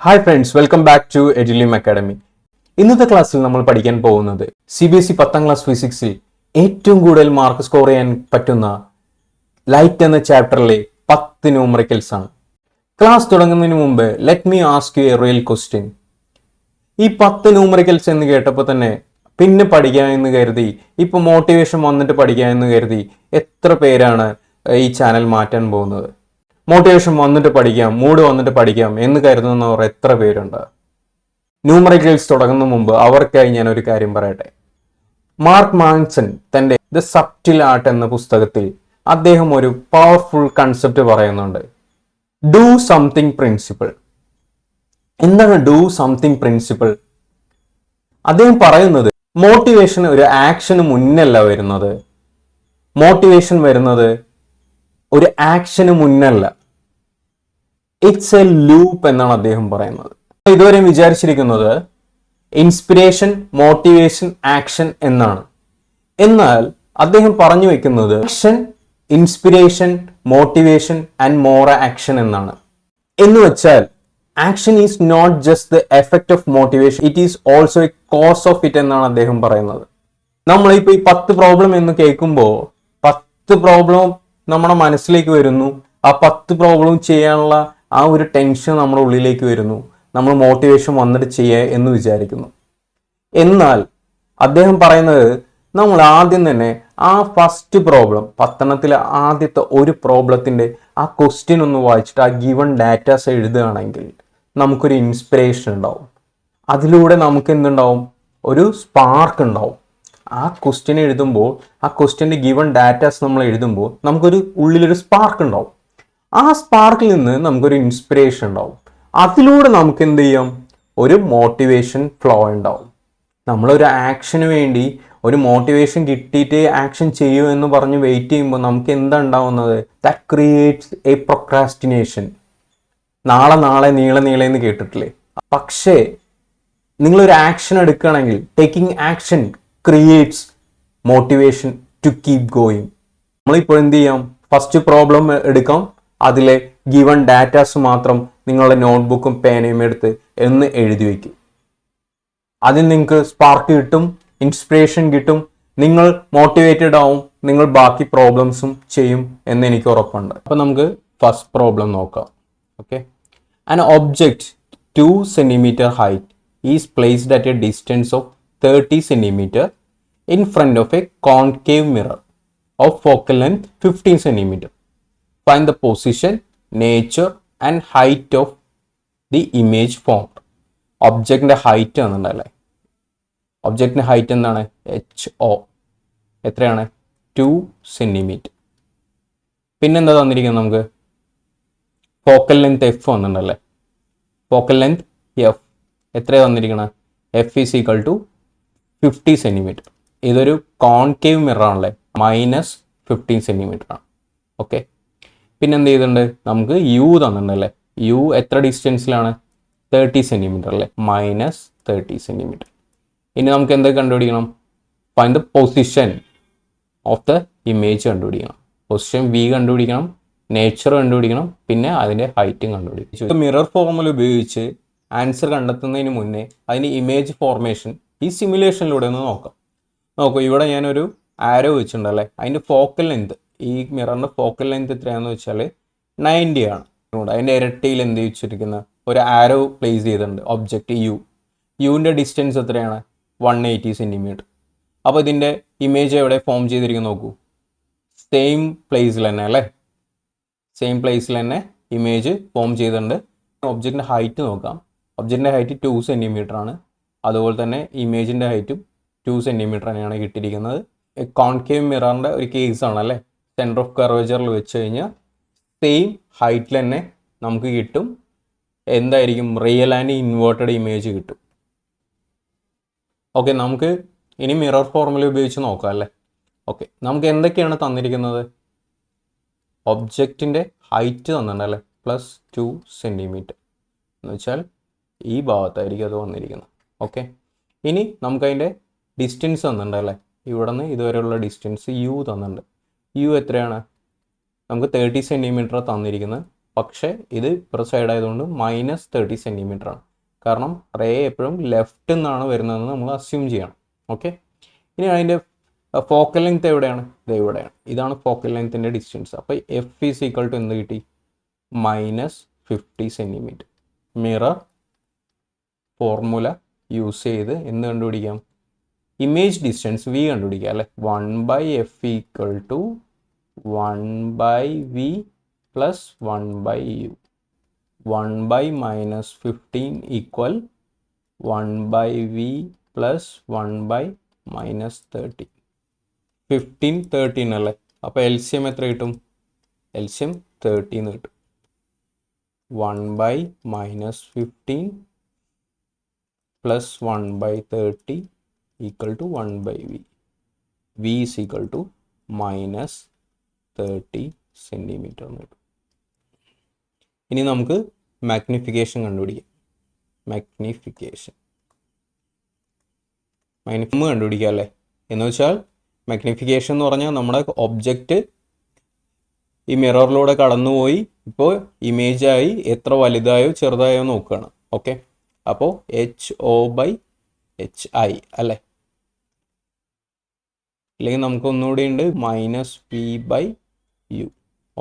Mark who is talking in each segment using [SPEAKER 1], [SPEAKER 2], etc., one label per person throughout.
[SPEAKER 1] Hi friends, welcome back to Edulium academy. ഇന്നത്തെ ക്ലാസ്സിൽ നമ്മൾ പഠിക്കാൻ പോകുന്നത് CBSE 10ാം ക്ലാസ് ഫിസിക്സിൽ ഏറ്റവും കൂടുതൽ മാർക്ക് സ്കോർ ചെയ്യാൻ പറ്റുന്ന ലൈറ്റ് എന്ന ചാപ്റ്ററിലെ 10 ന്യൂമറിക്കൽസ് ആണ്. ക്ലാസ് തുടങ്ങുന്നതിന് മുമ്പ് let me ask you A real question. ഈ 10 ന്യൂമറിക്കൽസ് എന്ന് കേട്ടപ്പോൾ തന്നെ പിന്നെ പഠിക്കാമെന്ന് കരുതി, ഇപ്പൊ മോട്ടിവേഷൻ വന്നിട്ട് പഠിക്കാമെന്ന് കരുതി എത്ര പേരാണ് ഈ ചാനൽ മാറ്റാൻ പോകുന്നത്? മോട്ടിവേഷൻ വന്നിട്ട് പഠിക്കാം, മൂഡ് വന്നിട്ട് പഠിക്കാം എന്ന് കരുതുന്നവർ എത്ര പേരുണ്ട്? ന്യൂമറിക്കൽസ് തുടങ്ങുന്ന മുമ്പ് അവർക്കായി ഞാൻ ഒരു കാര്യം പറയട്ടെ. മാർക്ക് മാൻസൺ തന്റെ ദ സബ്റ്റിൽ ആർട്ട് എന്ന പുസ്തകത്തിൽ അദ്ദേഹം ഒരു പവർഫുൾ കൺസെപ്റ്റ് പറയുന്നുണ്ട്, ഡു സംതിങ് പ്രിൻസിപ്പിൾ. എന്താണ് ഡു സംതിങ് പ്രിൻസിപ്പിൾ? അദ്ദേഹം പറയുന്നത് മോട്ടിവേഷൻ ഒരു ആക്ഷന് മുന്നല്ല വരുന്നത്. മോട്ടിവേഷൻ വരുന്നത് ഒരു ആക്ഷന് മുന്നല്ല, ഇറ്റ്സ് എ ലൂപ്പ് എന്നാണ് അദ്ദേഹം പറയുന്നത്. ഇതുവരെ വിചാരിച്ചിരിക്കുന്നത് ഇൻസ്പിരേഷൻ, മോട്ടിവേഷൻ, ആക്ഷൻ എന്നാണ്. എന്നാൽ അദ്ദേഹം പറഞ്ഞു വെക്കുന്നത് action, inspiration, motivation and more action എന്നാണ്. എന്ന് വെച്ചാൽ action is not just the effect of motivation, it is also a cause of it എന്നാണ് അദ്ദേഹം പറയുന്നത്. നമ്മളിപ്പോ ഈ 10 പ്രോബ്ലം എന്ന് കേൾക്കുമ്പോൾ 10 പ്രോബ്ലം നമ്മുടെ മനസ്സിലേക്ക് വരുന്നു. ആ 10 പ്രോബ്ലം ചെയ്യാനുള്ള ആ ഒരു ടെൻഷൻ നമ്മുടെ ഉള്ളിലേക്ക് വരുന്നു. നമ്മൾ മോട്ടിവേഷൻ വന്നിട്ട് ചെയ്യുക എന്ന് വിചാരിക്കുന്നു. എന്നാൽ അദ്ദേഹം പറയുന്നത് നമ്മൾ ആദ്യം തന്നെ ആ ഫസ്റ്റ് പ്രോബ്ലം, 10 ആദ്യത്തെ ഒരു പ്രോബ്ലത്തിന്റെ ആ ക്വസ്റ്റ്യൻ ഒന്ന് വായിച്ചിട്ട് ആ ഗിവൺ ഡാറ്റാസ് എഴുതുകയാണെങ്കിൽ നമുക്കൊരു ഇൻസ്പിറേഷൻ ഉണ്ടാവും. അതിലൂടെ നമുക്ക് എന്തുണ്ടാവും? ഒരു സ്പാർക്ക് ഉണ്ടാവും. ആ ക്വസ്റ്റ്യൻ എഴുതുമ്പോൾ, ആ ക്വസ്റ്റ്യൻ്റെ ഗിവൺ ഡാറ്റാസ് നമ്മൾ എഴുതുമ്പോൾ നമുക്കൊരു ഉള്ളിലൊരു സ്പാർക്ക് ഉണ്ടാവും. ആ സ്പാർക്കിൽ നിന്ന് നമുക്കൊരു ഇൻസ്പിറേഷൻ ഉണ്ടാവും. അതിലൂടെ നമുക്ക് എന്ത് ചെയ്യാം? ഒരു മോട്ടിവേഷൻ ഫ്ലോ ഉണ്ടാവും. നമ്മളൊരു ആക്ഷന് വേണ്ടി ഒരു മോട്ടിവേഷൻ കിട്ടിയിട്ട് ആക്ഷൻ ചെയ്യൂ എന്ന് പറഞ്ഞ് വെയിറ്റ് ചെയ്യുമ്പോൾ നമുക്ക് എന്താ ഉണ്ടാവുന്നത്? That creates A procrastination. നാളെ നാളെ നീളെ നീളെ എന്ന് കേട്ടിട്ടില്ലേ? പക്ഷേ നിങ്ങളൊരു ആക്ഷൻ എടുക്കുകയാണെങ്കിൽ taking action creates motivation to keep going. നമ്മളിപ്പോൾ എന്ത് ചെയ്യാം? ഫസ്റ്റ് പ്രോബ്ലം എടുക്കാം, അതിലെ ഗിവൺ ഡാറ്റാസ് മാത്രം നിങ്ങളുടെ നോട്ട്ബുക്കും പേനയും എടുത്ത് എന്ന് എഴുതി വയ്ക്കും. അതിൽ നിങ്ങൾക്ക് സ്പാർക്ക് കിട്ടും, ഇൻസ്പിറേഷൻ കിട്ടും, നിങ്ങൾ മോട്ടിവേറ്റഡ് ആവും, നിങ്ങൾ ബാക്കി പ്രോബ്ലംസും ചെയ്യും എന്ന് എനിക്ക് ഉറപ്പുണ്ട്. അപ്പം നമുക്ക് ഫസ്റ്റ് പ്രോബ്ലം നോക്കാം. Okay, an object 2 centimeter height is placed at A distance of 30 centimeter in front of a concave mirror of focal length 15 centimeter. Find the position, nature and height of the image formed. ഒബ്ജക്റ്റിന്റെ height എന്നുണ്ടല്ലേ? ഒബ്ജക്റ്റിന്റെ height എന്താണ്? HO. എത്രയാണ്? 2 centimeter. പിന്നെന്താ തന്നിരിക്കുന്നത് നമുക്ക്? Focal length F വന്നിട്ടുണ്ടല്ലേ? Focal length F എത്രയാണ് തന്നിരിക്കുന്നത്? F is equal to 50 centimeter. ഇതൊരു കോൺകേവ് മിറർ ആണല്ലേ, -15 centimeter ആണ്. ഓക്കെ, പിന്നെ എന്ത് ചെയ്തിട്ടുണ്ട്? നമുക്ക് U തന്നിട്ടുണ്ടല്ലേ? U എത്ര ഡിസ്റ്റൻസിലാണ്? 30 centimeter അല്ലേ? -30 centimeter. ഇനി നമുക്ക് എന്തൊക്കെ കണ്ടുപിടിക്കണം? Find the position of the image കണ്ടുപിടിക്കണം. പൊസിഷൻ V കണ്ടുപിടിക്കണം, നേച്ചർ കണ്ടുപിടിക്കണം, പിന്നെ അതിൻ്റെ ഹൈറ്റും കണ്ടുപിടിക്കണം. മിറർ ഫോർമുല ഉപയോഗിച്ച് ആൻസർ കണ്ടെത്തുന്നതിന് മുന്നേ അതിൻ്റെ ഇമേജ് ഫോർമേഷൻ ഈ സിമുലേഷനിലൂടെ ഒന്ന് നോക്കാം. നോക്കൂ, ഇവിടെ ഞാനൊരു ആരോ വെച്ചിട്ടുണ്ടല്ലേ, അതിൻ്റെ ഫോക്കൽ ലെങ്ത്, ഈ മിററിൻ്റെ ഫോക്കൽ ലെങ്ത് എത്രയാണെന്ന് വെച്ചാൽ 90 ആണ്. അതിൻ്റെ ഇരട്ടിയിൽ എന്ത് വെച്ചിരിക്കുന്ന ഒരു ആരോ പ്ലേസ് ചെയ്തിട്ടുണ്ട്, ഒബ്ജക്റ്റ് യുവിൻ്റെ ഡിസ്റ്റൻസ് എത്രയാണ്? 180 centimeter. അപ്പോൾ ഇതിൻ്റെ ഇമേജ് എവിടെ ഫോം ചെയ്തിരിക്കുന്നു നോക്കൂ, സെയിം പ്ലേസിൽ തന്നെ അല്ലേ? സെയിം പ്ലേസിൽ തന്നെ ഇമേജ് ഫോം ചെയ്തിട്ടുണ്ട്. ഒബ്ജക്റ്റിൻ്റെ ഹൈറ്റ് നോക്കാം. ഒബ്ജക്റ്റിൻ്റെ ഹൈറ്റ് 2 centimeter ആണ്. അതുപോലെ തന്നെ ഇമേജിൻ്റെ ഹൈറ്റും 2 centimeter തന്നെയാണ് കിട്ടിയിരിക്കുന്നത്. കോൺകേവ് മിററിൻ്റെ ഒരു കേസാണ് അല്ലേ? സെൻറ്റർ ഓഫ് കർവേച്ചറിൽ വെച്ച് കഴിഞ്ഞാൽ സെയിം ഹൈറ്റിൽ തന്നെ നമുക്ക് കിട്ടും. എന്തായിരിക്കും? റിയൽ ആൻഡ് ഇൻവേർട്ടഡ് ഇമേജ് കിട്ടും. ഓക്കെ, നമുക്ക് ഇനി മിറർ ഫോർമുല ഉപയോഗിച്ച് നോക്കാം അല്ലേ? ഓക്കെ, നമുക്ക് എന്തൊക്കെയാണ് തന്നിരിക്കുന്നത്? ഒബ്ജക്റ്റിൻ്റെ ഹൈറ്റ് തന്നിട്ടുണ്ടല്ലേ, +2 centimeter എന്ന് വെച്ചാൽ ഈ ഭാഗത്തായിരിക്കും അത് വന്നിരിക്കുന്നത്. ഓക്കെ, ഇനി നമുക്കതിൻ്റെ ഡിസ്റ്റൻസ് തന്നിട്ടുണ്ടല്ലേ, ഇവിടെ നിന്ന് ഇതുവരെയുള്ള ഡിസ്റ്റൻസ് U തന്നിട്ടുണ്ട്. U എത്രയാണ്? നമുക്ക് 30 centimeter തന്നിരിക്കുന്നത്. പക്ഷേ ഇത് ഇപ്പുറ സൈഡ് ആയതുകൊണ്ട് -30 സെൻറ്റിമീറ്റർ ആണ്. കാരണം റേ എപ്പോഴും ലെഫ്റ്റ് നിന്നാണ് വരുന്നതെന്ന് നമ്മൾ അസ്യൂം ചെയ്യണം. ഓക്കെ, ഇനി അതിൻ്റെ ഫോക്കൽ ലെങ്ത് എവിടെയാണ്? ഇത് ഇവിടെയാണ്. ഇതാണ് ഫോക്കൽ ലെങ്ത്തിൻ്റെ ഡിസ്റ്റൻസ്. അപ്പോൾ എഫ് ഈസ് ഈക്വൽ ടു എന്ത് കിട്ടി? -50 സെൻറ്റിമീറ്റർ. മിറർ ഫോർമുല യൂസ് ചെയ്ത് എന്ത് കണ്ടുപിടിക്കാം? ഇമേജ് ഡിസ്റ്റൻസ് വി കണ്ടുപിടിക്കുക അല്ലേ. 1/f equal to 1/v plus 1/u. 1/-15 equal 1/v plus 1/-30. 15 13 അല്ലേ. അപ്പോൾ LCM എത്ര കിട്ടും? LCM 30 എന്ന് കിട്ടും. 1/-15 plus 1/30 equal to 1/v. v is equal to -30 centimetre എന്ന് കിട്ടും. ഇനി നമുക്ക് മാഗ്നിഫിക്കേഷൻ കണ്ടുപിടിക്കാം. മാഗ്നിഫിക്കേഷൻ കണ്ടുപിടിക്കാം അല്ലേ. എന്ന് വെച്ചാൽ മാഗ്നിഫിക്കേഷൻ എന്ന് പറഞ്ഞാൽ നമ്മുടെ ഒബ്ജക്റ്റ് ഈ മിററിലൂടെ കടന്നുപോയി ഇപ്പോൾ ഇമേജായി എത്ര വലുതായോ ചെറുതായോ നോക്കുകയാണ്. ഓക്കെ, അപ്പോൾ HO/HI അല്ലേ. അല്ലെങ്കിൽ നമുക്ക് ഒന്നുകൂടി ഉണ്ട് -P/U.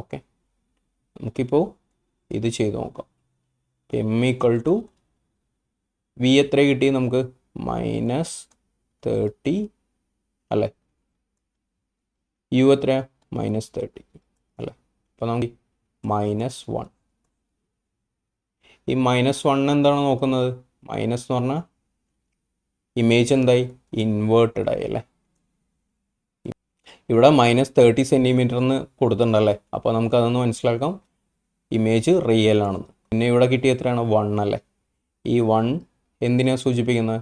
[SPEAKER 1] ഓക്കെ, നമുക്കിപ്പോൾ ഇത് ചെയ്ത് നോക്കാം. M ഈക്വൽ ടു V എത്ര കിട്ടി നമുക്ക്? -30 അല്ലേ. U എത്രയാ? -30 അല്ലേ. അപ്പോൾ നമുക്ക് -1. ഈ -1 എന്താണ് നോക്കുന്നത്? മൈനസ് എന്ന് പറഞ്ഞാൽ ഇമേജ് എന്തായി? ഇൻവേർട്ടഡ് ആയി അല്ലേ. ഇവിടെ -30 സെൻറ്റിമീറ്റർ എന്ന് കൊടുത്തിട്ടുണ്ടല്ലേ. അപ്പോൾ നമുക്കതൊന്ന് മനസ്സിലാക്കാം, ഇമേജ് റിയൽ ആണെന്ന്. പിന്നെ ഇവിടെ കിട്ടിയ എത്രയാണ്? 1 അല്ലേ. ഈ 1 എന്തിനാണ് സൂചിപ്പിക്കുന്നത്?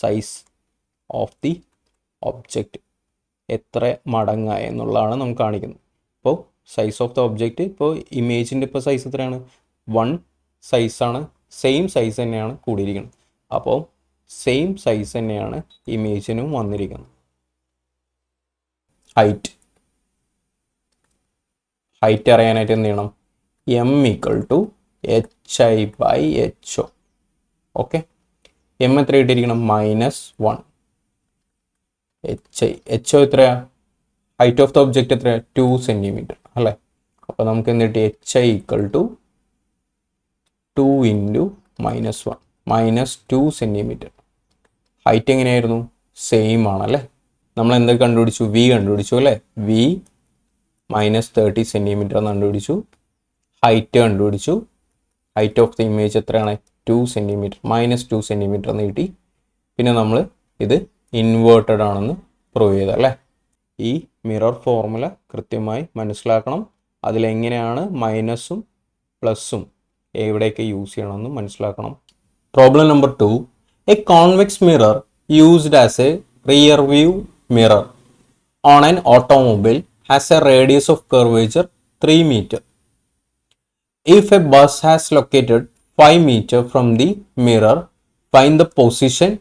[SPEAKER 1] സൈസ് ഓഫ് ദി ഒബ്ജക്റ്റ് എത്ര മടങ്ങായി എന്നുള്ളതാണ് നമുക്ക് കാണിക്കുന്നത്. ഇപ്പോൾ സൈസ് ഓഫ് ദ ഒബ്ജക്റ്റ്, ഇപ്പോൾ ഇമേജിൻ്റെ ഇപ്പോൾ സൈസ് എത്രയാണ്? 1 സൈസാണ്, സെയിം സൈസ് തന്നെയാണ് കൂടിയിരിക്കുന്നത്. അപ്പോൾ സെയിം സൈസ് തന്നെയാണ് ഇമേജിനും വന്നിരിക്കുന്നത്. ഹൈറ്റ് അറിയാനായിട്ട് എന്ത് ചെയ്യണം? M equal to HI/HO. Okay, M എത്ര കിട്ടിയിരിക്കണം? -1. HO എത്രയാ? ഹൈറ്റ് ഓഫ് ദ ഒബ്ജക്റ്റ് എത്രയാ? 2 സെൻറ്റിമീറ്റർ അല്ലേ. അപ്പോൾ നമുക്ക് എന്ത് കിട്ടി? HI equal to 2 × -1 -2 centimetre. Height എങ്ങനെയായിരുന്നു? സെയിം ആണല്ലേ. നമ്മൾ എന്തൊക്കെ കണ്ടുപിടിച്ചു? V കണ്ടുപിടിച്ചു അല്ലേ. V -30 സെൻറ്റിമീറ്റർ എന്ന് കണ്ടുപിടിച്ചു. ഹൈറ്റ് കണ്ടുപിടിച്ചു. ഹൈറ്റ് ഓഫ് ദ ഇമേജ് എത്രയാണ്? 2 സെൻറ്റിമീറ്റർ, -2 സെൻറ്റിമീറ്റർ എന്ന് കിട്ടി. പിന്നെ നമ്മൾ ഇത് ഇൻവേർട്ടഡ് ആണെന്ന് പ്രൂവ് ചെയ്തല്ലേ. ഈ മിറർ ഫോർമുല കൃത്യമായി മനസ്സിലാക്കണം. അതിലെങ്ങനെയാണ് മൈനസും പ്ലസും എവിടെയൊക്കെ യൂസ് ചെയ്യണമെന്ന് മനസ്സിലാക്കണം. Problem number 2. A convex mirror used as A rear view mirror on an automobile has a radius of curvature 3 meter. If a bus has located 5 meter from the mirror, find the position,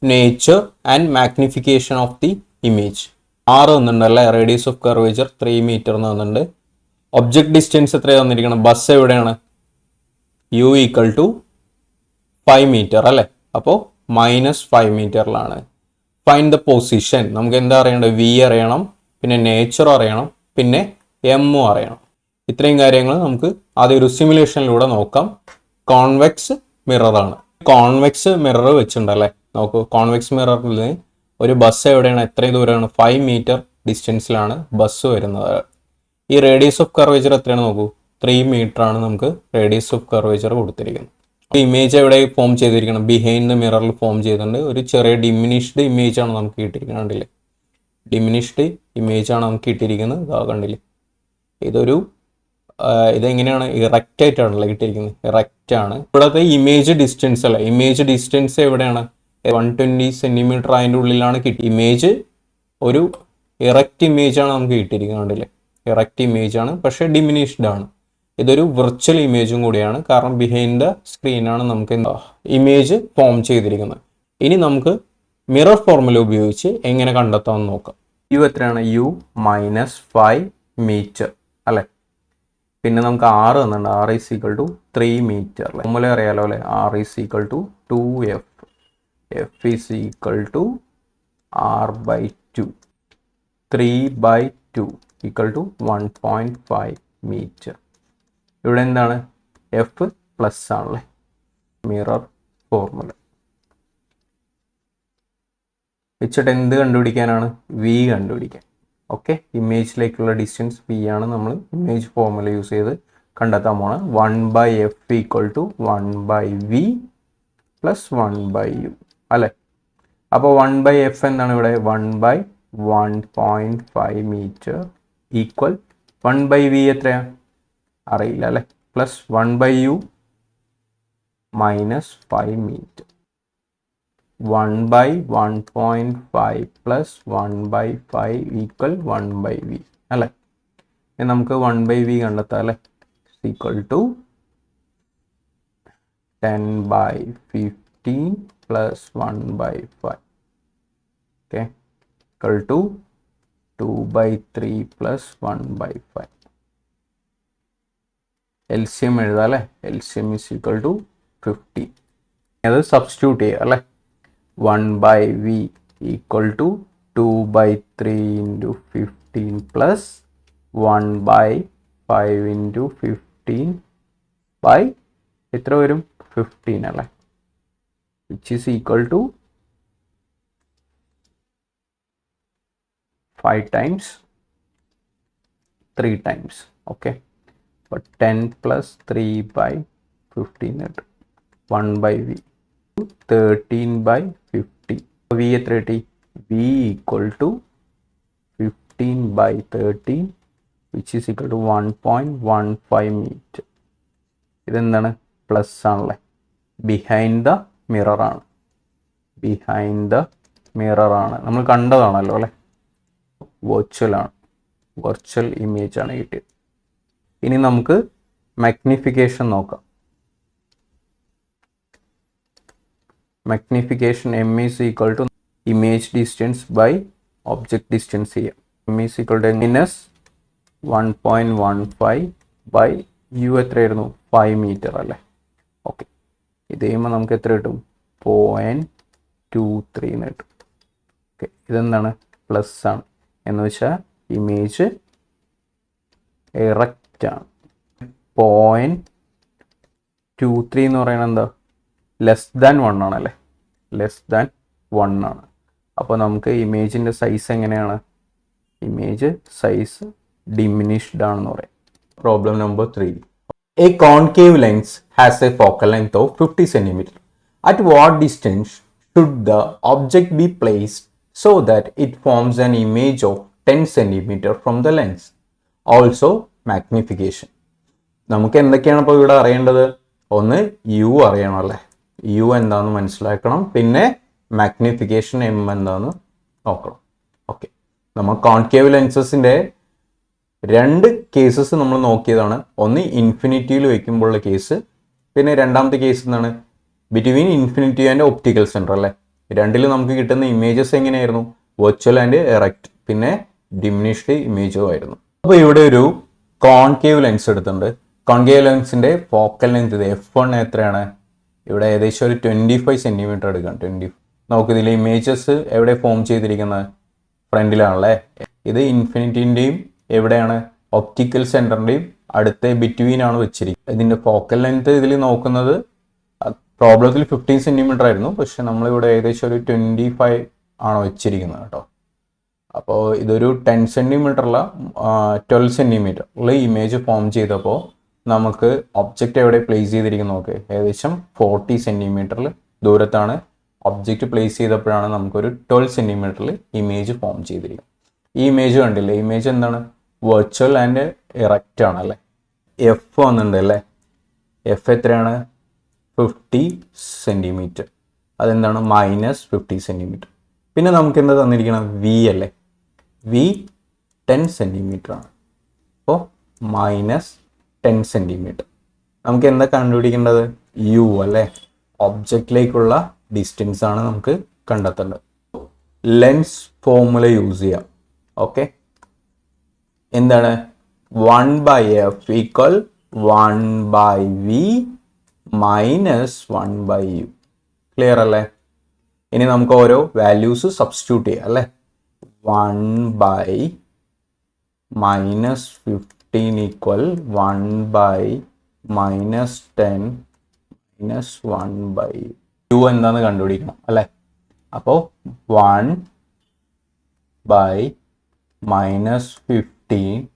[SPEAKER 1] nature and magnification of the image. 6 എന്നുണ്ടല്ലേ. Radius of curvature 3 metre എന്ന് തന്നിട്ടുണ്ട്. Object distance എത്രയാണ് തന്നിരിക്കണം? ബസ് എവിടെയാണ്? U equal to 5 metre അല്ലേ. അപ്പോൾ -5 മീറ്ററിലാണ്. Find the position, നമുക്ക് എന്താ അറിയേണ്ടത്? V അറിയണം, പിന്നെ നേച്ചർ അറിയണം, പിന്നെ M അറിയണം. ഇത്രയും കാര്യങ്ങൾ നമുക്ക് ആദ്യം ഒരു സിമുലേഷനിലൂടെ നോക്കാം. കോൺവെക്സ് മിററാണ്. കോൺവെക്സ് മിറർ വെച്ചിട്ടുണ്ടല്ലേ. നോക്കൂ, കോൺവെക്സ് മിററിൽ ഒരു ബസ് എവിടെയാണ്? എത്രയും ദൂരമാണ്? 5 മീറ്റർ ഡിസ്റ്റൻസിലാണ് ബസ് വരുന്നത്. ഈ റേഡിയസ് ഓഫ് കർവേച്ചർ എത്രയാണ്? നോക്കൂ, 3 മീറ്റർ ആണ് നമുക്ക് റേഡിയസ് ഓഫ് കർവേച്ചർ കൊടുത്തിരിക്കുന്നത്. ഇമേജ് എവിടെ ഫോം ചെയ്തിരിക്കണം? ബിഹൈൻഡ് ദ മിററിൽ ഫോം ചെയ്തിട്ടുണ്ട്. ഒരു ചെറിയ ഡിമിനിഷ്ഡ് ഇമേജ് ആണ് നമുക്ക് കിട്ടിയിരിക്കുന്നത്. കണ്ടില്ലേ, ഡിമിനിഷ്ഡ് ഇമേജ് ആണ് നമുക്ക് കിട്ടിയിരിക്കുന്നത്. ഇതാ കണ്ടില്ലേ, ഇതെങ്ങനെയാണ്? ഇറക്റ്റ് ആയിട്ടാണല്ലോ കിട്ടിയിരിക്കുന്നത്. ഇറക്റ്റ് ആണ്. ഇവിടുത്തെ ഇമേജ് ഡിസ്റ്റൻസ് അല്ല. ഇമേജ് ഡിസ്റ്റൻസ് എവിടെയാണ്? 120 സെൻറ്റിമീറ്റർ അതിൻ്റെ ഉള്ളിലാണ് കിട്ടി. ഇമേജ് ഒരു ഇറക്റ്റ് ഇമേജ് ആണ് നമുക്ക് കിട്ടിയിരിക്കുന്നത്. കണ്ടില്ലേ, ഇറക്റ്റ് ഇമേജ് ആണ്, പക്ഷേ ഡിമിനിഷ്ഡ് ആണ്. ഇതൊരു വിർച്വൽ ഇമേജും കൂടിയാണ്, കാരണം ബിഹൈൻഡ് ദ സ്ക്രീനാണ് നമുക്ക് ഇമേജ് ഫോം ചെയ്തിരിക്കുന്നത്. ഇനി നമുക്ക് മിറർ ഫോർമുല ഉപയോഗിച്ച് എങ്ങനെ കണ്ടെത്താമെന്ന് നോക്കാം. U എത്രയാണ്? U -5 മീറ്റർ അല്ലേ. പിന്നെ നമുക്ക് ആർ തന്നിട്ടുണ്ട്, R is equal to 3 metre. നമ്മളെ അറിയാലോ അല്ലേ, R is equal to 2F. F is equal to R/2. 3/2 equal to 1.5 metre. ഇവിടെ എന്താണ്, എഫ് പ്ലസ് ആണല്ലേ, മിറർ ഫോർമുല വെച്ചിട്ട് എന്ത് കണ്ടുപിടിക്കാനാണ്, വി കണ്ടുപിടിക്കാൻ. ഓക്കെ, ഇമേജിലേക്കുള്ള ഡിസ്റ്റൻസ് വി ആണ് നമ്മൾ ഇമേജ് ഫോർമുല യൂസ് ചെയ്ത് കണ്ടെത്താൻ പോണ്. 1/F equal to 1/V plus 1/U അല്ലേ. അപ്പോൾ 1/F എന്താണ് ഇവിടെ, 1/1.5 മീറ്റർ ഈക്വൽ 1/V എത്രയാണ് അറിയില്ല അല്ലേ, plus 1/U minus 5 metre. 1/1.5 plus 1/5 equal 1/V അല്ലേ. നമുക്ക് 1/V കണ്ടെത്താം അല്ലേ, equal to 10/15 plus 1/5. Okay, equal to 2/3 plus 1/5. LCM എഴുതാം അല്ലേ, LCM is equal to 15. അത് സബ്സ്റ്റിറ്റ്യൂട്ട് ചെയ്യുക അല്ലേ. 1/V equal to 2/3 into 15 plus 1/5 into 15 by എത്ര വരും, 15 അല്ലേ, which is equal to 5 times 3 times. Okay, അപ്പോൾ 10 പ്ലസ് 3/15 കിട്ടും. 1/V 13/50. V എത്ര കിട്ടി, V equal to 15/13 which is equal to 1.15 metre. ഇതെന്താണ്, പ്ലസ് ആണല്ലേ, ബിഹൈൻഡ് ദ മിറർ ആണ്, ബിഹൈൻഡ് ദ മിറർ ആണ്, നമ്മൾ കണ്ടതാണല്ലോ അല്ലേ. വെർച്വൽ ആണ്, വെർച്വൽ ഇമേജ് ആണ് കിട്ടിയത്. ഇനി നമുക്ക് മാഗ്നിഫിക്കേഷൻ നോക്കാം. Magnification M is equal to image distance by object distance ചെയ്യാം. M is equal to minus 1.15 by U എത്രയായിരുന്നു, 5 മീറ്റർ അല്ലേ. ഓക്കെ, ഇത് ചെയ്യുമ്പോൾ നമുക്ക് എത്ര കിട്ടും, 0.23 എന്ന് കിട്ടും. ഓക്കെ, ഇതെന്താണ്, പ്ലസ് ആണ്, എന്ന് വെച്ചാൽ ഇമേജ് എറക്റ്റ് ആണ്. 0.23 എന്ന് പറയുന്നത് എന്താ, ലെസ് ദാൻ 1 ആണല്ലേ, ലെസ് ദാൻ 1 ആണ്. അപ്പോൾ നമുക്ക് ഇമേജിൻ്റെ സൈസ് എങ്ങനെയാണ്, ഇമേജ് സൈസ് ഡിമിനിഷ്ഡ് ആണെന്ന് പറയാം. Problem number 3. A concave lens has A focal length of 50 cm. At what distance should the object B placed so that it forms an image of 10 cm from the lens. Also magnification. നമുക്ക് എന്തൊക്കെയാണ് ഇപ്പോൾ ഇവിടെ അറിയേണ്ടത്, ഒന്ന് U അറിയണം അല്ലേ, U എന്താണെന്ന് മനസ്സിലാക്കണം, പിന്നെ മാഗ്നിഫിക്കേഷൻ M എന്താണെന്ന് നോക്കണം. ഓക്കെ, നമ്മൾ കോൺകേവ് ലെൻസസിൻ്റെ 2 കേസസ് നമ്മൾ നോക്കിയതാണ്. ഒന്ന് ഇൻഫിനിറ്റിയിൽ വയ്ക്കുമ്പോഴുള്ള കേസ്, പിന്നെ രണ്ടാമത്തെ കേസ് എന്താണ്, between infinity and optical centre അല്ലേ. രണ്ടിലും നമുക്ക് കിട്ടുന്ന ഇമേജസ് എങ്ങനെയായിരുന്നു, വെർച്വൽ ആൻഡ് എറക്റ്റ്, പിന്നെ ഡിമിനിഷ്ഡ് ഇമേജും ആയിരുന്നു. അപ്പോൾ ഇവിടെ ഒരു കോൺകേവ് ലെൻസ് എടുത്തിട്ടുണ്ട്. കോൺകേവ് ലെൻസിൻ്റെ ഫോക്കൽ ലെങ്ത് F1 എത്രയാണ്, ഇവിടെ ഏകദേശം ഒരു 25 cm എടുക്കാം. നമുക്കിതിൽ ഇമേജസ് എവിടെ ഫോം ചെയ്തിരിക്കുന്നത്, ഫ്രണ്ടിലാണല്ലേ. ഇത് ഇൻഫിനിറ്റിൻ്റെയും എവിടെയാണ്, ഒപ്റ്റിക്കൽ സെൻറ്ററിൻ്റെയും അടുത്ത ബിറ്റ്വീൻ ആണ് വെച്ചിരിക്കുന്നത്. ഇതിൻ്റെ ഫോക്കൽ ലെങ്ത് ഇതിൽ നോക്കുന്നത് പ്രോബ്ലത്തിൽ 15 cm ആയിരുന്നു, പക്ഷെ നമ്മളിവിടെ ഏകദേശം ഒരു 25 ആണ് വെച്ചിരിക്കുന്നത് കേട്ടോ. അപ്പോൾ ഇതൊരു 10 cm 12 cm ഉള്ള ഇമേജ് ഫോം ചെയ്തപ്പോൾ നമുക്ക് ഒബ്ജക്റ്റ് എവിടെ പ്ലേസ് ചെയ്തിരിക്കുന്നു നോക്ക്, ഏകദേശം 40 cm ദൂരത്താണ് ഒബ്ജക്റ്റ് പ്ലേസ് ചെയ്തപ്പോഴാണ് നമുക്കൊരു 12 cm ഇമേജ് ഫോം ചെയ്തിരിക്കുന്നത്. ഈ ഇമേജ് കണ്ടില്ലേ, ഇമേജ് എന്താണ്, വെർച്വൽ ആൻഡ് എറക്റ്റ് ആണല്ലേ. എഫ് വന്നിട്ടുണ്ട് അല്ലേ, എഫ് എത്രയാണ്, 50 cm. അതെന്താണ്, -50 cm. പിന്നെ നമുക്ക് എന്താ തന്നിരിക്കണം, വി അല്ലേ, വി 10 cm ആണ്. അപ്പോൾ -10 cm. നമുക്ക് എന്താ കണ്ടുപിടിക്കേണ്ടത്, യു അല്ലേ, ഒബ്ജക്റ്റിലേക്കുള്ള ഡിസ്റ്റൻസ് ആണ് നമുക്ക് കണ്ടെത്തേണ്ടത്. ലെൻസ് ഫോർമുല യൂസ് ചെയ്യാം. ഓക്കെ, എന്താണ് 1 by f equal 1 by v minus 1 by u. Clear അല്ലേ? ഇനി നമുക്ക് ഓരോ വാല്യൂസ് സബ്സ്റ്റിറ്റ്യൂട്ട് ചെയ്യാം അല്ലേ? 1 by minus 15 equal 1 by minus 10 minus 1 by u എന്താന്ന് കണ്ടുപിടിക്കണം അല്ലേ? അപ്പോൾ 1 by minus 15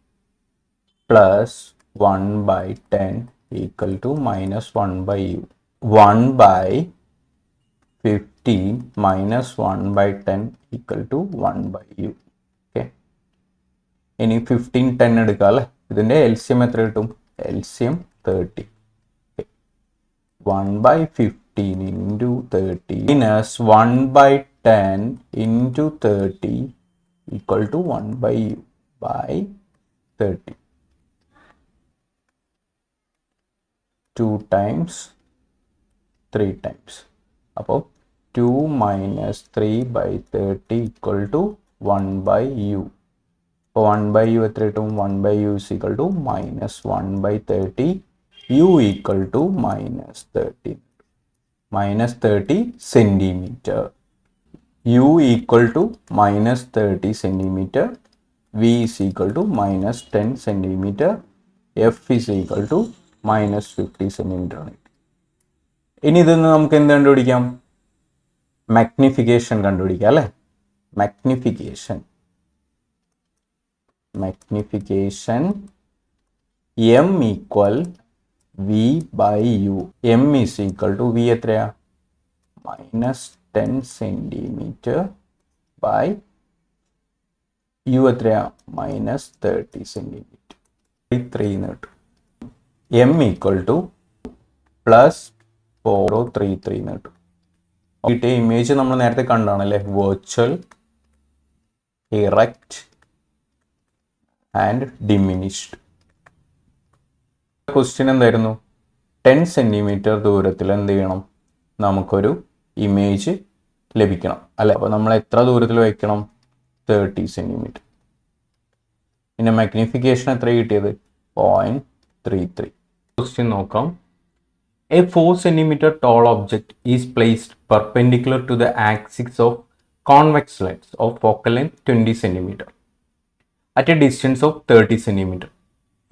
[SPEAKER 1] plus 1 by 10 equal to minus 1 by u. 1 by 15 minus 1 by 10 equal to 1 by u. Okay. ഇനി 15 10 എടുക്കുക അല്ലേ? ഇതിൻ്റെ LCM എത്ര കിട്ടും? LCM 30. Okay. 1 by 15 into 30 minus 1 by 10 into 30 equal to 1 by u by 30. 2 times 3 times. അപ്പോൾ 2 minus 3 by 30 equal to 1 by u. അപ്പോൾ 1 by u എത്ര കിട്ടും? 1 by u is equal to minus 1 by 30. u equal to minus 30. Minus 30 centimeter. u equal to minus 30 centimeter. v is equal to minus 10 centimeter. f is equal to minus 50 centimeter ആണ്. ഇനി ഇതിന്ന് നമുക്ക് എന്ത് കണ്ടുപിടിക്കാം? Magnification കണ്ടുപിടിക്കാം അല്ലേ? Magnification m equal v by u. m is equal to v എത്രയാ? minus 10 centimeter by u എത്രയാ? minus 30 centimeter. 3 എന്ന് കിട്ടും. m equal to plus 4033 എന്ന് കിട്ടും. കിട്ടിയ ഇമേജ് നമ്മൾ നേരത്തെ കണ്ടാണല്ലേ? Virtual, erect and diminished. Question എന്തായിരുന്നു? 10 സെന്റിമീറ്റർ ദൂരത്തിൽ എന്ത് ചെയ്യണം? നമുക്കൊരു ഇമേജ് ലഭിക്കണം അല്ലെ? അപ്പോൾ നമ്മൾ എത്ര ദൂരത്തിൽ വയ്ക്കണം? 30 സെന്റിമീറ്റർ. പിന്നെ മാഗ്നിഫിക്കേഷൻ എത്ര കിട്ടിയത്? 0.33. ക്വസ്റ്റ്യൻ നോക്കാം. A 4 centimeter tall object is placed perpendicular to the axis of convex lens of focal length 20 centimeter at a distance of 30 centimeter.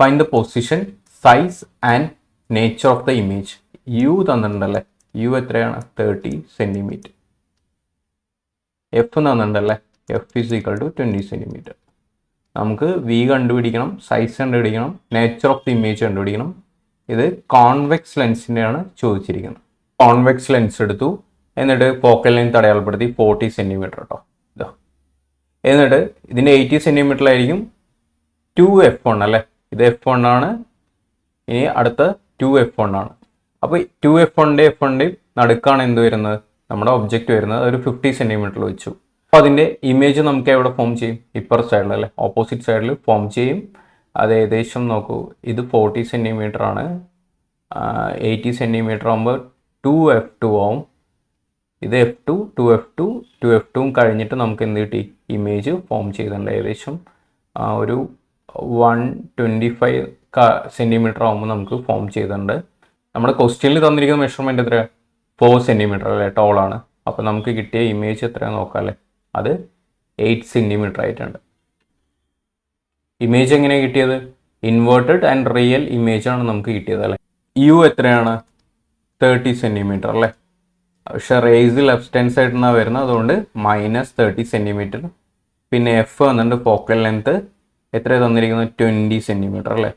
[SPEAKER 1] Find the position, size and nature of the image. u തന്നിട്ടുണ്ടല്ലേ? u എത്രയാണ്? 30 centimeter. f തന്നിട്ടുണ്ടല്ലേ? f is equal to 20 centimeter. നമുക്ക് v കണ്ടുപിടിക്കണം, size കണ്ടുപിടിക്കണം, nature of the image കണ്ടുപിടിക്കണം. ഇത് convex ലെൻസിൻ്റെയാണ് ചോദിച്ചിരിക്കുന്നത്. Convex lens എടുത്തു, എന്നിട്ട് focal length അടയാളപ്പെടുത്തി 40 സെൻറ്റിമീറ്റർ കേട്ടോ. ഇതോ എന്നിട്ട് ഇതിൻ്റെ 80 സെൻറ്റിമീറ്ററിലായിരിക്കും 2f1 അല്ലേ? ഇത് f1 ആണ്. ഇനി അടുത്ത 2f1 ആണ്. അപ്പോൾ 2f1ൻ്റെ f1ൻ്റെയും നടുക്കാണ് എന്ത് വരുന്നത്? നമ്മുടെ ഒബ്ജക്റ്റ് വരുന്നത്. ഒരു 50 സെൻറ്റിമീറ്ററിൽ വെച്ചു. അപ്പോൾ അതിൻ്റെ ഇമേജ് നമുക്ക് എവിടെ ഫോം ചെയ്യും? ഇപ്പർ സൈഡിൽ അല്ലേ? ഓപ്പോസിറ്റ് സൈഡിൽ ഫോം ചെയ്യും. അത് ഏകദേശം നോക്കൂ, ഇത് 40 സെൻറ്റിമീറ്റർ ആണ്. 80 സെൻറ്റിമീറ്റർ ആകുമ്പോൾ 2f2 ആവും. ഇത് f2, 2f2, 2f2 കഴിഞ്ഞിട്ട് നമുക്ക് എന്ത് കിട്ടി? ഇമേജ് ഫോം ചെയ്തിട്ടുണ്ട്. ഏകദേശം ഒരു 125 സെൻറ്റിമീറ്റർ ആകുമ്പോൾ നമുക്ക് ഫോം ചെയ്തിട്ടുണ്ട്. നമ്മുടെ ക്വസ്റ്റ്യനിൽ തന്നിരിക്കുന്ന മെഷർമെൻറ്റ് എത്ര? 4 സെൻറ്റിമീറ്റർ അല്ലേ? ടോളാണ്. അപ്പോൾ നമുക്ക് കിട്ടിയ ഇമേജ് എത്രയാണെന്ന് നോക്കാം അല്ലേ? അത് 8 സെൻറ്റിമീറ്റർ ആയിട്ടുണ്ട്. ഇമേജ് എങ്ങനെയാണ് കിട്ടിയത്? ഇൻവേർട്ടഡ് ആൻഡ് റിയൽ ഇമേജ് ആണ് നമുക്ക് കിട്ടിയത് അല്ലേ? യു എത്രയാണ്? 30 സെൻറ്റിമീറ്റർ അല്ലേ? പക്ഷേ റേസ് ലെഫ്റ്റ് ഹാൻഡ് സൈഡിൽ നിന്നാണ് വരുന്നത്, അതുകൊണ്ട് minus 30 സെൻറ്റിമീറ്റർ. പിന്നെ എഫ് വന്നിട്ട് ഫോക്കൽ ലെങ്ത് എത്ര തന്നിരിക്കുന്നത്? 20 സെൻറ്റിമീറ്റർ അല്ലേ?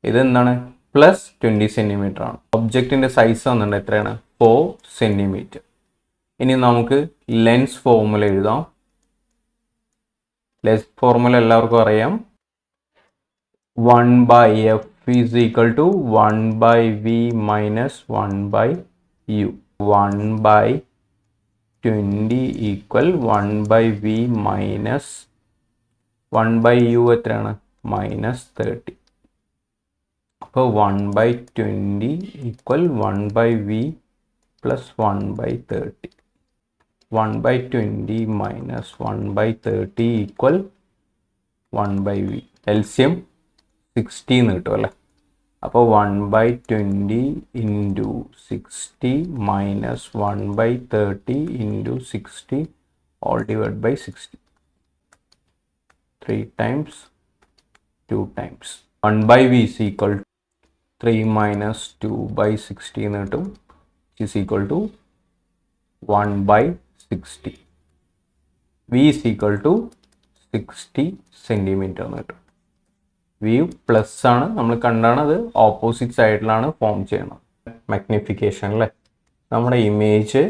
[SPEAKER 1] ഇത് എന്താണ്? പ്ലസ് 20 സെൻറ്റിമീറ്റർ ആണ്. ഒബ്ജക്റ്റിൻ്റെ സൈസ് വന്നിട്ട് എത്രയാണ്? 4 സെൻറ്റിമീറ്റർ. ഇനി നമുക്ക് ലെൻസ് ഫോർമുല എഴുതാം. ലെൻസ് ഫോർമുല എല്ലാവർക്കും അറിയാം. 1 by f is equal to 1 by v minus 1 by u. 1 by 20 equal 1 by v minus 1 by u എത്രയാണ്? minus 30. അപ്പോൾ 1 by 20 equal 1 by v plus 1 by 30. 1 by 20 minus 1 by 30 equal 1 by v. LCM 60 എന്ന് കിട്ടും അല്ലേ. അപ്പോൾ 1/20 into 60 minus 1/30 into 60 all divide by 60. 3 times 2 times 1/v is equal to 3 minus 2/60 എന്ന് കിട്ടും, is equal to 1/60. v is equal to 60 centimetre എന്ന് കിട്ടും. v plus ആണ്, നമ്മൾ കണ്ടാണ് അത് ഓപ്പോസിറ്റ് സൈഡിലാണ് ഫോം ചെയ്യണം. മാഗ്നിഫിക്കേഷൻ അല്ലേ, നമ്മുടെ ഇമേജ്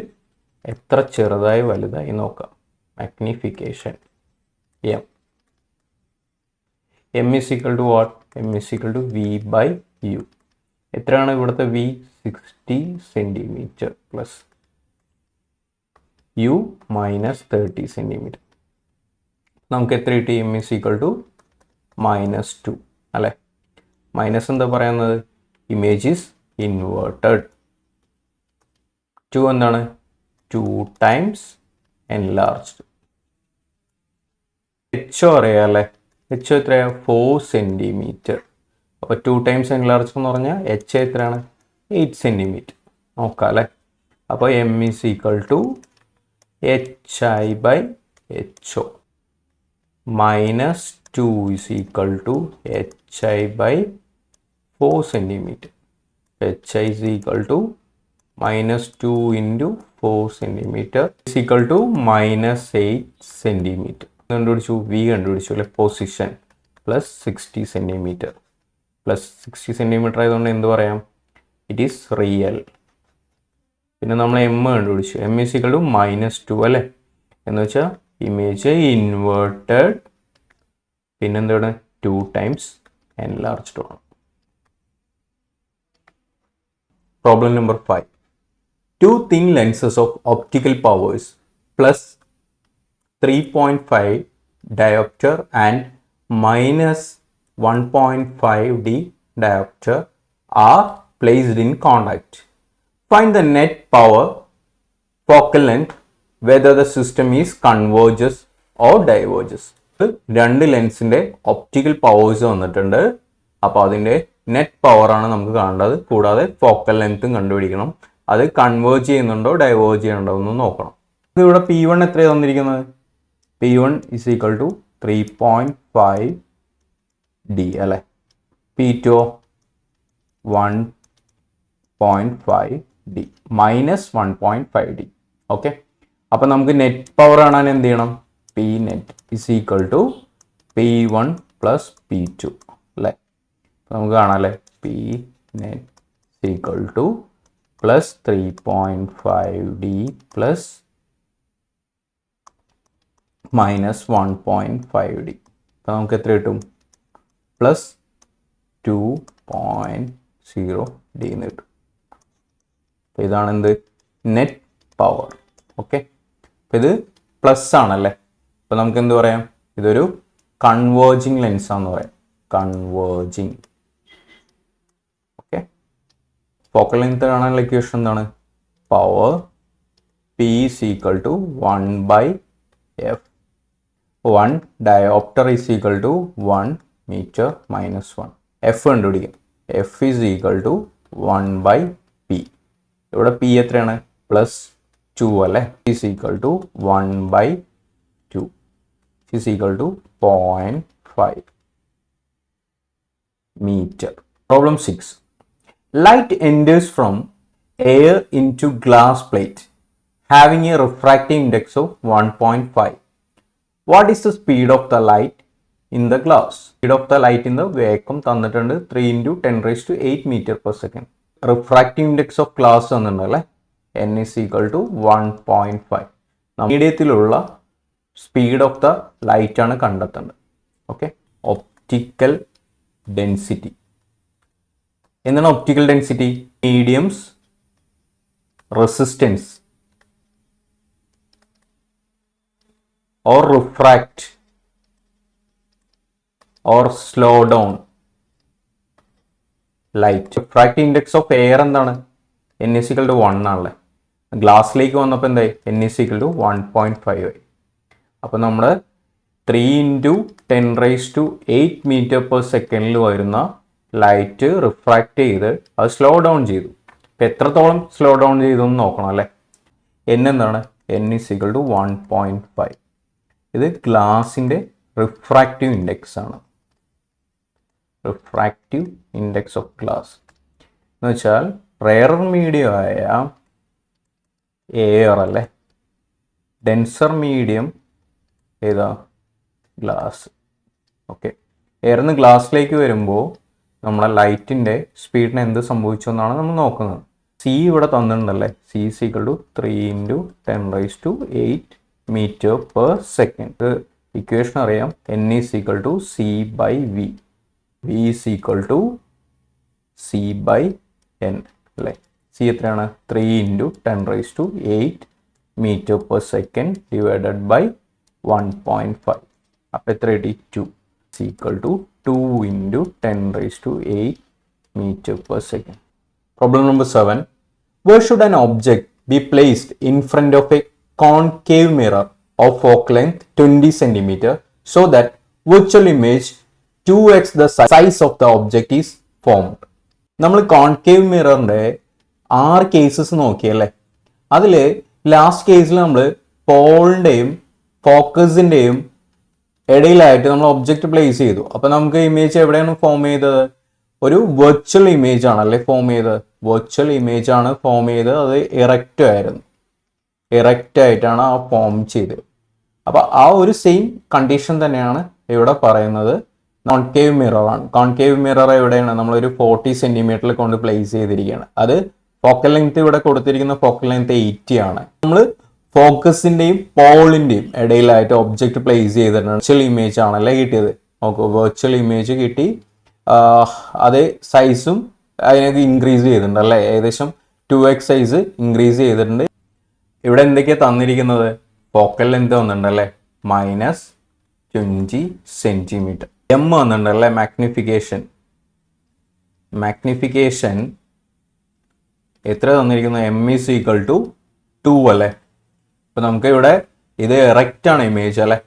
[SPEAKER 1] എത്ര ചെറുതായി വലുതായി നോക്കാം. Magnification M. m is equal to what? m is equal to v by u. എത്രയാണ് ഇവിടുത്തെ v? 60 centimetre plus u minus 30 centimetre. നമുക്ക് എത്ര കിട്ടി? m is equal to -2 അല്ലേ. മൈനസ് എന്താ പറയുന്നത്? Image is inverted. 2 എന്താണ്? 2 times enlarged. h അറിയാം അല്ലേ. h എത്രയാണ്? 4 സെൻറ്റിമീറ്റർ. അപ്പോൾ 2 times enlarged എന്ന് പറഞ്ഞാൽ h എത്രയാണ്? 8 സെൻറ്റിമീറ്റർ. നോക്കാം അല്ലേ. അപ്പോൾ m is equal to hi by ho minus 2 is equal to hi by 4 centimeter. hi is equal to minus 2 into 4 centimeter is equal to minus 8 centimeter. കണ്ടുപിടിച്ചു, v കണ്ടുപിടിച്ചു അല്ലെ. Position plus 60 centimetre plus 60 centimetre ആയതുകൊണ്ട് എന്ത് പറയാം? It is real. പിന്നെ നമ്മൾ m കണ്ടുപിടിച്ചു, m is equal to -2 അല്ലേ. എന്ന് വെച്ചാൽ ഇമേജ് ഇൻവേർട്ടഡ്. പിന്നെന്താണ്? 2 times enlarged ആണ്. Problem number 5. Two thin lenses of optical powers plus 3.5 diopter and minus 1.5D diopter are placed in contact. Find the net power, focal length, whether the system is converges or diverges. രണ്ട് ലെൻസിൻ്റെ optical powers വന്നിട്ടുണ്ട്. അപ്പോൾ അതിൻ്റെ net പവറാണ് നമുക്ക് കാണേണ്ടത്. കൂടാതെ focal ലെങ്ത്തും കണ്ടുപിടിക്കണം. അത് കൺവേർജ് ചെയ്യുന്നുണ്ടോ ഡൈവേർജ് ചെയ്യുന്നുണ്ടോ എന്ന് നോക്കണം. ഇവിടെ P1 എത്രയാണ് തന്നിരിക്കുന്നത്? P1 is equal to 3.5D അല്ലേ. P2 1.5D minus 1.5D. Okay, അപ്പം നമുക്ക് നെറ്റ് പവർ കാണാൻ എന്ത് ചെയ്യണം? P net is equal to P1 plus P2 അല്ലേ. നമുക്ക് കാണാം അല്ലേ. P net is equal to plus 3.5D plus minus 1.5D. അപ്പം നമുക്ക് എത്ര കിട്ടും? പ്ലസ് 2.0D എന്ന് കിട്ടും. അപ്പം ഇതാണ് എന്ത്? Net power. ഓക്കെ, അപ്പം ഇത് പ്ലസ് ആണല്ലേ. അപ്പം നമുക്ക് എന്ത് പറയാം? ഇതൊരു കൺവേർജിങ് ലെൻസാന്ന് പറയാം. കൺവേർജിങ്. ഓക്കെ, ഫോക്കൽ ലെങ്ത് കാണാനുള്ള ഇക്വേഷൻ എന്താണ്? Power P is equal to 1/f. 1 diopter is equal to 1 meter minus 1. F കണ്ടുപിടിക്കാം. F is equal to 1/p. ഇവിടെ P എത്രയാണ്? പ്ലസ് 2 അല്ലേ. is equal to 1/2 is equal to 0.5 meter. Problem 6. Light enters from air into glass plate having a refractive index of 1.5. What is the speed of the light in the glass? Speed of the light in the vacuum തന്നിട്ടുണ്ട് 3 into 10⁸ meter per second. Refractive index of glass തന്നിട്ടുണ്ടല്ലേ. n is equal to 1.5. മീഡിയത്തിലുള്ള speed of the light ആണ് കണ്ടെത്തേണ്ടത്. Okay, optical density. എന്താണ് optical density? Mediums resistance or refract or slow down light. Refractive index of air എന്താണ്? n is equal to 1 ആണല്ലേ. ഗ്ലാസ്സിലേക്ക് വന്നപ്പോൾ എന്തായി? n is equal to 1.5 ആയി. അപ്പോൾ നമ്മൾ 3 × 10⁸ മീറ്റർ പെർ സെക്കൻഡിൽ വരുന്ന ലൈറ്റ് റിഫ്രാക്റ്റ് ചെയ്ത് അത് സ്ലോ ഡൗൺ ചെയ്തു. ഇപ്പം എത്രത്തോളം സ്ലോ ഡൗൺ ചെയ്തു എന്ന് നോക്കണം അല്ലേ. n എന്താണ്? n = 1.5. ഇത് ഗ്ലാസിൻ്റെ റിഫ്രാക്റ്റീവ് ഇൻഡെക്സ് ആണ്. റിഫ്രാക്റ്റീവ് ഇൻഡെക്സ് ഓഫ് ഗ്ലാസ് എന്ന് വെച്ചാൽ റെയർ മീഡിയം ആയ എയർ അല്ലേ, ഡെൻസർ മീഡിയം ഏതാ? ഗ്ലാസ്. ഓക്കെ, എയർന്ന് ഗ്ലാസ്സിലേക്ക് വരുമ്പോൾ നമ്മളെ ലൈറ്റിൻ്റെ സ്പീഡിന് എന്ത് സംഭവിച്ചു എന്നാണ് നമ്മൾ നോക്കുന്നത്. സി ഇവിടെ തന്നിട്ടുണ്ടല്ലേ, C = 3 × 10⁸ metre per second. Equation അറിയാം, n = C/v, v = C/n അല്ലേ. C എത്രയാണ്? 3 × 10⁸ metre per second divided by 1.5. അപ്പോൾ എത്ര കിട്ടി? 2. C = 2 × 10⁸ meter per second. Problem number 7. Where should an object be placed in front of a concave mirror of focal length 20 cm so that virtual image 2x the size of the object is formed? നമ്മൾ concave മിററിൻ്റെ 6 cases നോക്കിയല്ലേ. അതിൽ last കേസിൽ നമ്മൾ പോളിൻ്റെയും ഫോക്കസിൻ്റെയും ഇടയിലായിട്ട് നമ്മൾ object place ചെയ്തു. അപ്പോൾ നമുക്ക് image എവിടെയാണ് form ചെയ്തത്? ഒരു വെർച്വൽ ഇമേജ് ആണല്ലേ ഫോം ചെയ്തത്. വെർച്വൽ ഇമേജ് ആണ് ഫോം ചെയ്തത്. അത് ഇറക്റ്റ് ആയിരുന്നു. ഇറക്റ്റ് ആയിട്ടാണ് ആ ഫോം ചെയ്തത്. അപ്പോൾ ആ ഒരു സെയിം കണ്ടീഷൻ തന്നെയാണ് ഇവിടെ പറയുന്നത്. കോൺകേവ് മിറർ ആണ്. കോൺകേവ് മിറർ എവിടെയാണ്? നമ്മളൊരു 40 സെൻറ്റിമീറ്ററിൽ കൊണ്ട് പ്ലേസ് ചെയ്തിരിക്കുകയാണ്. അത് ഫോക്കൽ ലെങ്ത് ഇവിടെ കൊടുത്തിരിക്കുന്ന ഫോക്കൽ ലെങ്ത് 80 ആണ്. നമ്മൾ ഫോക്കസിൻ്റെയും പോളിൻ്റെയും ഇടയിലായിട്ട് ഒബ്ജക്റ്റ് പ്ലേസ് ചെയ്തിട്ടുണ്ട്. വെർച്വൽ ഇമേജ് ആണല്ലേ കിട്ടിയത്. നമുക്ക് വെർച്വൽ ഇമേജ് കിട്ടി. അതേ സൈസും അതിനൊക്കെ ഇൻക്രീസ് ചെയ്തിട്ടുണ്ട് അല്ലേ. ഏകദേശം 2x സൈസ് ഇൻക്രീസ് ചെയ്തിട്ടുണ്ട്. ഇവിടെ എന്തൊക്കെയാണ് തന്നിരിക്കുന്നത്? ഫോക്കൽ ലെങ്ത് വന്നിട്ടുണ്ട് അല്ലേ, -20 സെൻറ്റിമീറ്റർ. m വന്നിട്ടുണ്ട് അല്ലേ, മാഗ്നിഫിക്കേഷൻ എത്ര തന്നിരിക്കുന്നു? m = 2 അല്ലേ. അപ്പോൾ നമുക്ക് ഇവിടെ ഇത് എറക്റ്റ് ആണ് ഇമേജ് അല്ലേ.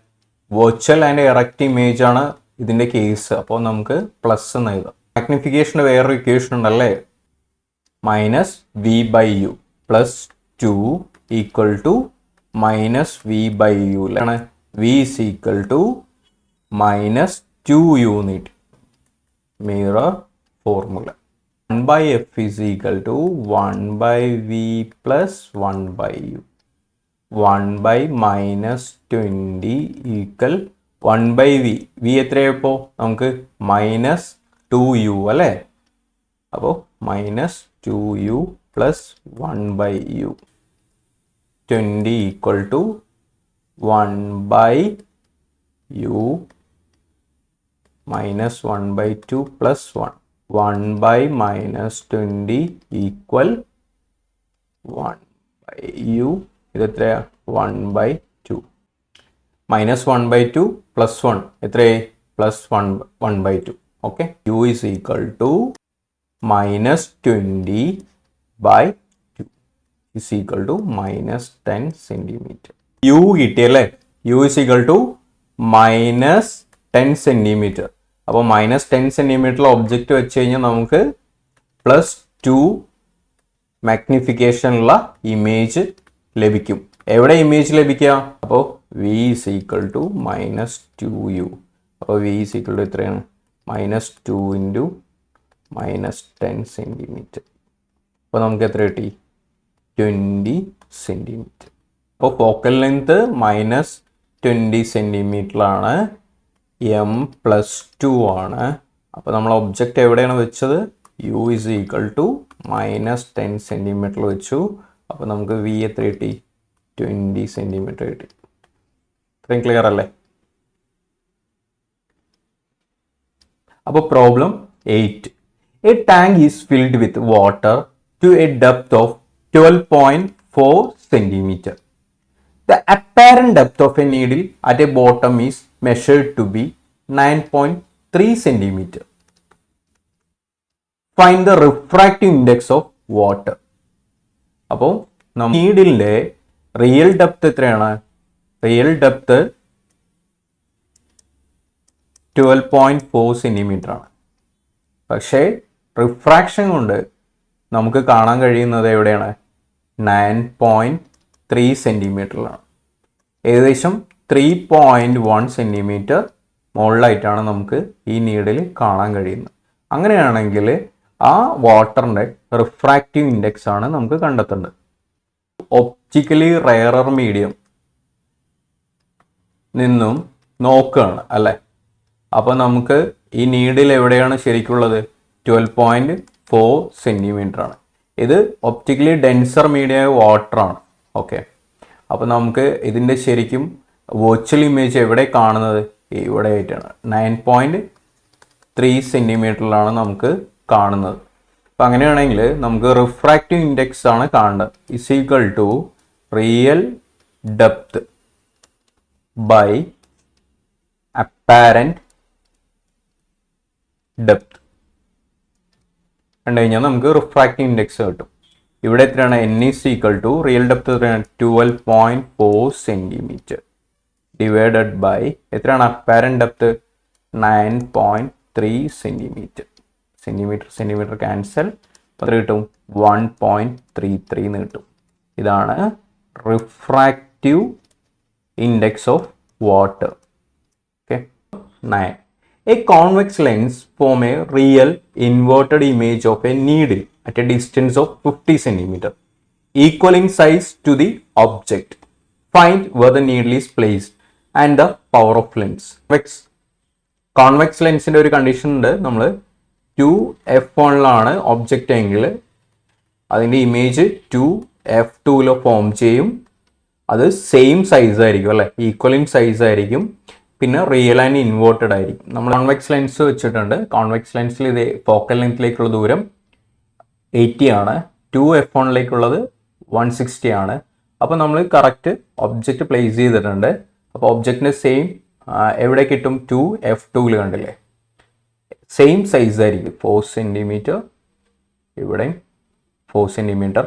[SPEAKER 1] വെർച്വൽ ആൻഡ് എറക്റ്റ് ഇമേജ് ആണ് ഇതിൻ്റെ കേസ്. അപ്പോൾ നമുക്ക് പ്ലസ് എന്ന് എഴുതാം. മാഗ്നിഫിക്കേഷൻ്റെ വേറൊരു ഇക്വേഷൻ ഉണ്ടല്ലേ, -v/u + 2 = -v/u ആണ്. v = -2u നീട്ടി. Mirror formula 1/f = 1/v + 1/u. 1/-20 = 1/v. v എത്രയായപ്പോൾ നമുക്ക് -2u അല്ലേ. അപ്പോൾ -2u + 1/u. 20 = 1/u -1/2 + 1. 1/-20 = 1/u. ഇത് എത്രയാ? 1/2. -1/2 + 1 എത്രയായി? +1/2. ഓക്കെ. u = -20/2 -10 centimetre. u കിട്ടിയല്ലേ. u = -10 centimetre. അപ്പോൾ -10 സെൻറ്റിമീറ്ററിൽ ഒബ്ജക്റ്റ് വെച്ച് കഴിഞ്ഞാൽ നമുക്ക് +2 മാഗ്നിഫിക്കേഷനുള്ള ഇമേജ് ലഭിക്കും. എവിടെ ഇമേജ് ലഭിക്കുക? അപ്പോൾ v = -2u. അപ്പോൾ v = എത്രയാണ്? -2 × -10 സെൻറ്റിമീറ്റർ. അപ്പോൾ നമുക്ക് എത്ര കിട്ടി? 20 സെൻറ്റിമീറ്റർ. അപ്പോൾ ഫോക്കൽ ലെങ്ത് -20 സെൻറ്റിമീറ്ററിലാണ്. m +2 ആണ്. അപ്പോൾ നമ്മൾ ഒബ്ജക്റ്റ് എവിടെയാണ് വെച്ചത്? u = -10 സെൻറ്റിമീറ്റർ വെച്ചു. അപ്പോൾ നമുക്ക് v എത്ര കിട്ടി? 20 സെൻറ്റിമീറ്റർ കിട്ടി. ഇത്രയും ക്ലിയർ അല്ലേ? അപ്പോൾ problem 8. A tank is filled with water to a depth of 12.4 centimeter. The apparent depth of a needle at a bottom is measured to be 9.3 centimeter. Find the refractive index of water. അപ്പോൾ നീഡിലിൻ്റെ real depth എത്രയാണ്? Real depth 12.4 centimetre ആണ്. പക്ഷേ refraction കൊണ്ട് നമുക്ക് കാണാൻ കഴിയുന്നത് എവിടെയാണ്? 9.3 സെൻറ്റിമീറ്ററിലാണ്. ഏകദേശം 3.1 സെൻറ്റിമീറ്റർ മുകളിലായിട്ടാണ് നമുക്ക് ഈ നീഡിൽ കാണാൻ കഴിയുന്നത്. അങ്ങനെയാണെങ്കിൽ ആ വാട്ടറിൻ്റെ റിഫ്രാക്റ്റീവ് ഇൻഡെക്സ് ആണ് നമുക്ക് കണ്ടെത്തേണ്ടത്. ഒപ്റ്റിക്കലി റെയറർ മീഡിയം നിന്നും നോക്കുകയാണ് അല്ലേ. അപ്പോൾ നമുക്ക് ഈ നീഡിൽ എവിടെയാണ് ശരിക്കുള്ളത്? 12.4 സെൻറ്റിമീറ്റർ ആണ്. ഇത് ഒപ്റ്റിക്കലി ഡെൻസർ മീഡിയം വാട്ടറാണ്. ഓക്കെ, അപ്പോൾ നമുക്ക് ഇതിൻ്റെ ശരിക്കും വെർച്വൽ ഇമേജ് എവിടെ കാണുന്നത്? ഇവിടെ ആയിട്ടാണ്. 9.3 സെൻറ്റിമീറ്ററിലാണ് നമുക്ക് കാണുന്നത്. അപ്പം അങ്ങനെയാണെങ്കിൽ നമുക്ക് റിഫ്രാക്റ്റീവ് ഇൻഡെക്സ് ആണ് കാണേണ്ടത്. Is equal to real depth by apparent depth കണ്ടു കഴിഞ്ഞാൽ നമുക്ക് റിഫ്രാക്റ്റീവ് ഇൻഡെക്സ് കിട്ടും. ഇവിടെ എത്രയാണ്? n is equal to real depth എത്രയാണ്? 12.4 സെൻറ്റിമീറ്റർ ഡിവൈഡഡ് ബൈ എത്രയാണ്? Apparent depth 9.3 centimetre. Centimetre cancel, എത്ര കിട്ടും? 1.33 എന്ന് കിട്ടും. ഇതാണ് refractive index of water. Okay. 9. A convex lens form a real inverted image of a needle at a distance of 50 cm, equal in size to the object. Find where the needle is placed and the power of lens. Convex ലെൻസിൻ്റെ ഒരു condition ഉണ്ട്. നമ്മൾ 2f1ലാണ് object എങ്കിൽ അതിൻ്റെ image 2f2ൽ form ചെയ്യും. അത് same size ആയിരിക്കും അല്ലേ, equal in size ആയിരിക്കും. പിന്നെ റിയൽ ആൻഡ് ഇൻവേർട്ടഡ് ആയിരിക്കും. നമ്മൾ കോൺവെക്സ് ലെൻസ് വെച്ചിട്ടുണ്ട്. കോൺവെക്സ് ലെൻസിൽ ഇത് ഫോക്കൽ ലെങ്ത്തിലേക്കുള്ള ദൂരം 80 ആണ്. 2f1ലേക്കുള്ളത് 160 ആണ്. അപ്പോൾ നമ്മൾ കറക്റ്റ് ഒബ്ജക്റ്റ് പ്ലേസ് ചെയ്തിട്ടുണ്ട്. അപ്പോൾ ഒബ്ജക്റ്റിൻ്റെ സെയിം എവിടെ കിട്ടും? 2f2ൽ കണ്ടില്ലേ, സെയിം സൈസ് ആയിരിക്കും. 4 സെൻറ്റിമീറ്റർ, ഇവിടെയും 4 സെൻറ്റിമീറ്റർ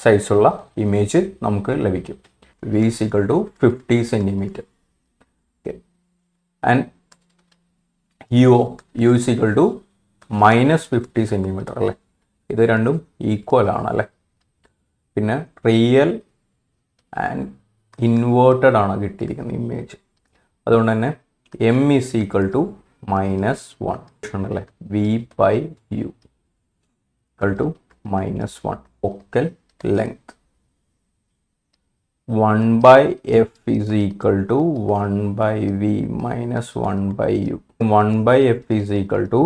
[SPEAKER 1] സൈസുള്ള ഇമേജ് നമുക്ക് ലഭിക്കും. v is equal to 50 centimetre. And u is equal to -50 centimetre അല്ലേ. ഇത് രണ്ടും ഈക്വൽ ആണ് അല്ലേ. പിന്നെ റിയൽ ആൻഡ് ഇൻവേർട്ടഡ് ആണ് കിട്ടിയിരിക്കുന്ന ഇമേജ്. അതുകൊണ്ട് തന്നെ m is equal to -1 അല്ലേ. v/u equal to -1. focal length 1/f is equal to 1/v minus 1/u. 1/f is equal to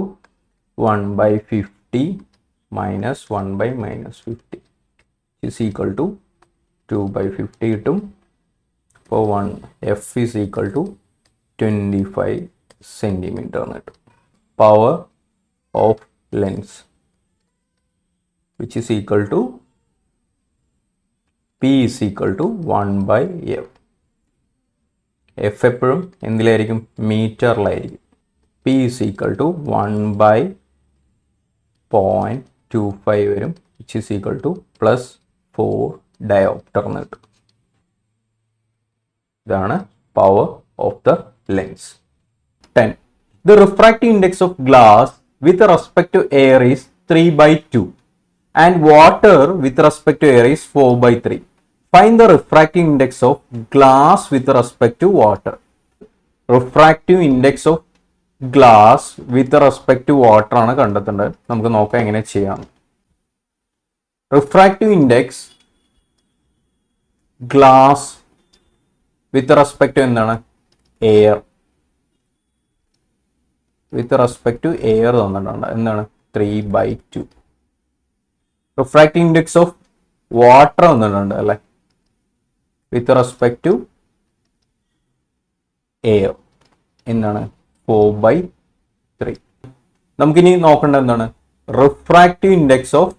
[SPEAKER 1] 1/50 minus 1/-50 is equal to 2/50 കിട്ടും. അപ്പോൾ 1f is equal to 25 centimetre എന്ന് കിട്ടും. Power of lens which is equal to P is equal to 1/f. f എപ്പോഴും എന്തിലായിരിക്കും? മീറ്ററിലായിരിക്കും. P is equal to 1/0.25 വരും, which is equal to +4 diopter എന്ന് കിട്ടും. ഇതാണ് power of the lens. 10. The refractive index of glass with respect to air is 3/2 and water with respect to air is 4/3. Find the refractive index of glass with respect to water. Refractive index of glass with respect to water ആണ് കണ്ടെത്തേണ്ടത്. നമുക്ക് നോക്കാം എങ്ങനെ ചെയ്യാം. Refractive index glass with respect to എന്താണ്? Air. with respect to air തന്നിട്ടുണ്ട്. എന്താണ്? 3/2. Refractive index of water തന്നിട്ടുണ്ട് അല്ലേ, with respect to air എന്താണ്? 4/3. നമുക്കിനി നോക്കേണ്ടത് എന്താണ്? Refractive index of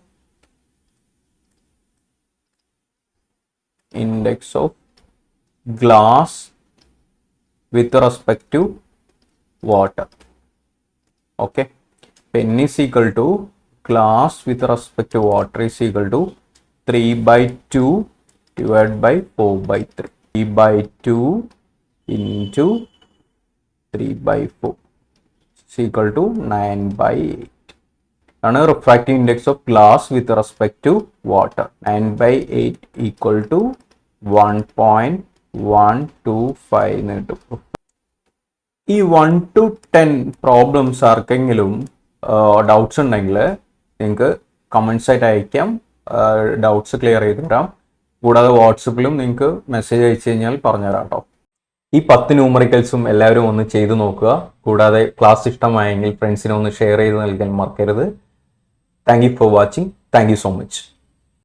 [SPEAKER 1] glass with respect to water. Okay, n is equal to glass with respect to water is equal to 3/2 divided by 4/3. 3/2 into 3/4. Equal to 9/8 ആണ് refractive index of glass with respect to water. 9/8 equal to 1.125 എന്ന് കിട്ടും. ഈ 1 to 10 problems ആർക്കെങ്കിലും doubts ഉണ്ടെങ്കിൽ നിങ്ങൾക്ക് comments ആയിട്ട് അയക്കാം, doubts clear ചെയ്ത് തരാം. കൂടാതെ വാട്സപ്പിലും നിങ്ങൾക്ക് മെസ്സേജ് അയച്ചു കഴിഞ്ഞാൽ പറഞ്ഞുതരാം കേട്ടോ. ഈ 10 ന്യൂമറിക്കൽസും എല്ലാവരും ഒന്ന് ചെയ്തു നോക്കുക. കൂടാതെ ക്ലാസ് ഇഷ്ടമായെങ്കിൽ ഫ്രണ്ട്സിനെ ഒന്ന് ഷെയർ ചെയ്ത് നൽകാൻ മറക്കരുത്. Thank you for watching. Thank you so much.